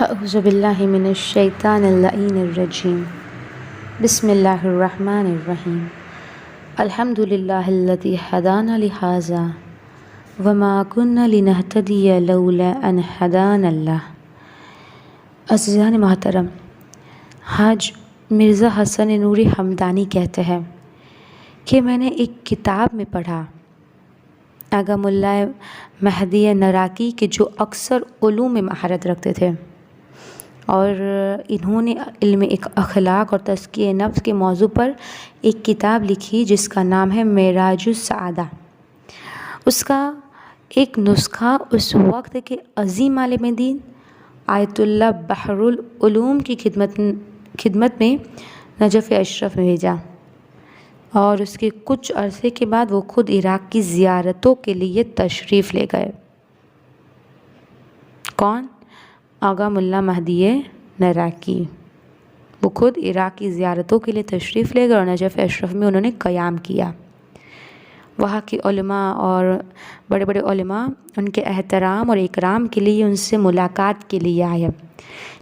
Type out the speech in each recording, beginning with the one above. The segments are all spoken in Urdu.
اعوذ باللہ من الشیطان اللعین الرجیم بسم اللہ الرحمن الرحیم الحمد للہ الذی ہدانا لہذا وما كنا لنہتدی لولا ان ہدانا اللہ۔ عزیزان محترم، حاج مرزا حسن نوری حمدانی کہتے ہیں کہ میں نے ایک کتاب میں پڑھا آغا ملا مہدی نراکی کے جو اکثر علوم میں مہارت رکھتے تھے، اور انہوں نے علم اخلاق اور تزکیہ نفس کے موضوع پر ایک کتاب لکھی جس کا نام ہے معراج السعادہ۔ اس کا ایک نسخہ اس وقت کے عظیم عالم دین آیت اللہ بحر العلوم کی خدمت میں نجف اشرف میں بھیجا، اور اس کے کچھ عرصے کے بعد وہ خود عراق کی زیارتوں کے لیے تشریف لے گئے۔ کون؟ آغا ملا مہدی نراکی۔ وہ خود عراق کی زیارتوں کے لیے تشریف لے گئے اور نجف اشرف میں انہوں نے قیام کیا۔ وہاں کے علماء اور بڑے بڑے علماء ان کے احترام اور اکرام کے لیے ان سے ملاقات کے لیے آئے،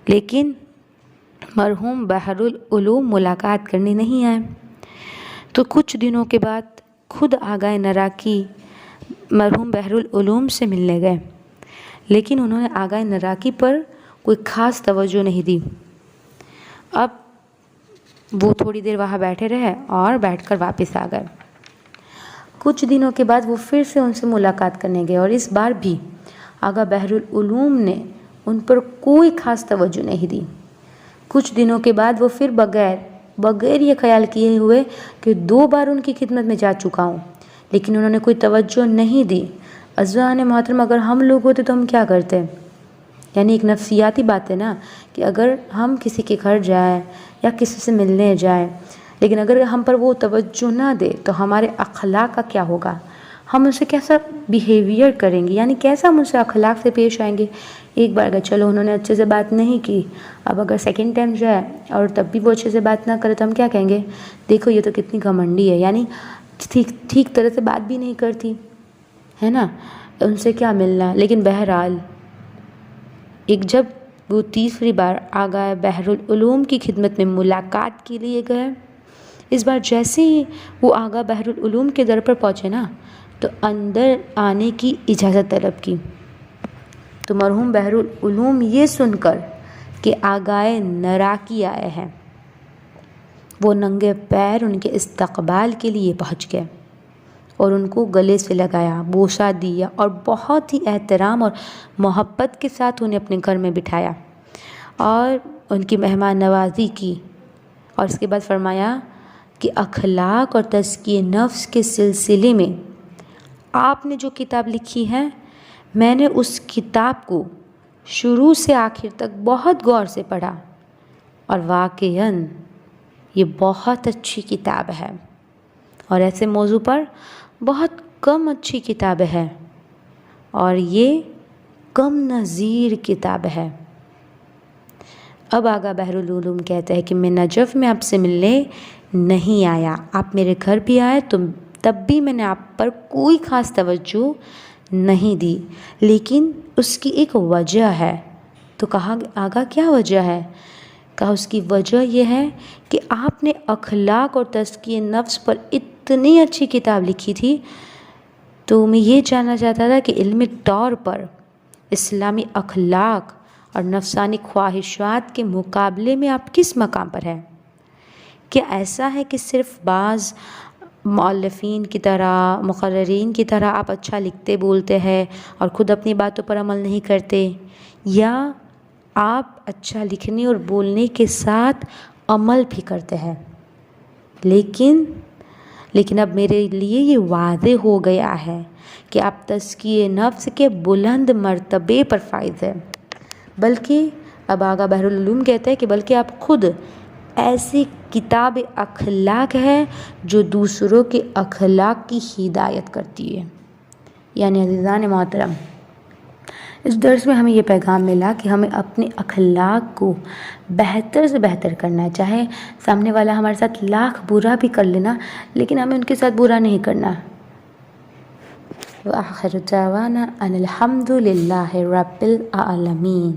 لیکن مرحوم بحر العلوم ملاقات کرنے نہیں آئے۔ تو کچھ دنوں کے بعد خود آغا نراکی مرحوم بحر العلوم سے ملنے گئے، لیکن انہوں نے آغا نراکی پر کوئی خاص توجہ نہیں دی۔ اب وہ تھوڑی دیر وہاں بیٹھے رہے اور بیٹھ کر واپس آ گئے۔ کچھ دنوں کے بعد وہ پھر سے ان سے ملاقات کرنے گئے، اور اس بار بھی آغا بحر العلوم نے ان پر کوئی خاص توجہ نہیں دی۔ کچھ دنوں کے بعد وہ پھر بغیر یہ خیال کیے ہوئے کہ 2 بار ان کی خدمت میں جا چکا ہوں، لیکن انہوں نے کوئی توجہ نہیں دی۔ عزیزان محترم، اگر ہم لوگ ہوتے تو ہم کیا کرتے؟ یعنی ایک نفسیاتی بات ہے نا کہ اگر ہم کسی کے گھر جائیں یا کسی سے ملنے جائیں، لیکن اگر ہم پر وہ توجہ نہ دے تو ہمارے اخلاق کا کیا ہوگا؟ ہم ان سے کیسا بیہیویئر کریں گے، یعنی کیسا ہم ان سے اخلاق سے پیش آئیں گے؟ ایک بار اگر چلو انہوں نے اچھے سے بات نہیں کی، اب اگر سیکنڈ ٹائم جائے اور تب بھی وہ اچھے سے بات نہ کرے تو ہم کیا کہیں گے؟ دیکھو یہ تو کتنی گھمنڈی ہے، یعنی ٹھیک طرح سے بات بھی نہیں کرتی ہے نا، ان سے کیا ملنا۔ لیکن بہرحال جب وہ تیسری بار آغا بحر العلوم کی خدمت میں ملاقات کے لیے گئے، اس بار جیسے ہی وہ آغا بحر العلوم کے در پر پہنچے نا تو اندر آنے کی اجازت طلب کی۔ تو مرحوم بحر العلوم یہ سن کر کہ آغا نراکی آئے ہیں، وہ ننگے پیر ان کے استقبال کے لیے پہنچ گئے اور ان کو گلے سے لگایا، بوسہ دیا اور بہت ہی احترام اور محبت کے ساتھ انہیں اپنے گھر میں بٹھایا اور ان کی مہمان نوازی کی، اور اس کے بعد فرمایا کہ اخلاق اور تزکیہ نفس کے سلسلے میں آپ نے جو کتاب لکھی ہے، میں نے اس کتاب کو شروع سے آخر تک بہت غور سے پڑھا، اور واقعاً یہ بہت اچھی کتاب ہے، اور ایسے موضوع پر بہت کم اچھی کتاب ہے، اور یہ کم نظیر کتاب ہے۔ اب آغا بحر العلوم کہتا ہے کہ میں نجف میں آپ سے ملنے نہیں آیا، آپ میرے گھر بھی آئے تو تب بھی میں نے آپ پر کوئی خاص توجہ نہیں دی، لیکن اس کی ایک وجہ ہے۔ تو کہا آغا کیا وجہ ہے؟ کہا اس کی وجہ یہ ہے کہ آپ نے اخلاق اور تزکیہ نفس پر اتنی اچھی کتاب لکھی تھی، تو میں یہ جاننا چاہتا تھا کہ علمی طور پر اسلامی اخلاق اور نفسانی خواہشات کے مقابلے میں آپ کس مقام پر ہیں؟ کیا ایسا ہے کہ صرف بعض مؤلفین کی طرح، مقررین کی طرح آپ اچھا لکھتے بولتے ہیں اور خود اپنی باتوں پر عمل نہیں کرتے، یا آپ اچھا لکھنے اور بولنے کے ساتھ عمل بھی کرتے ہیں؟ لیکن اب میرے لیے یہ واضح ہو گیا ہے کہ آپ تزکیہ نفس کے بلند مرتبے پر فائز ہیں، بلکہ اب آغا بحر العلوم کہتے ہیں کہ بلکہ آپ خود ایسی کتاب اخلاق ہے جو دوسروں کے اخلاق کی ہدایت کرتی ہے۔ یعنی عزیزان محترم، اس درس میں ہمیں یہ پیغام ملا کہ ہمیں اپنے اخلاق کو بہتر سے بہتر کرنا ہے، چاہے سامنے والا ہمارے ساتھ لاکھ برا بھی کر لینا، لیکن ہمیں ان کے ساتھ برا نہیں کرنا۔ وآخر دعوانا ان الحمد للہ رب العالمین۔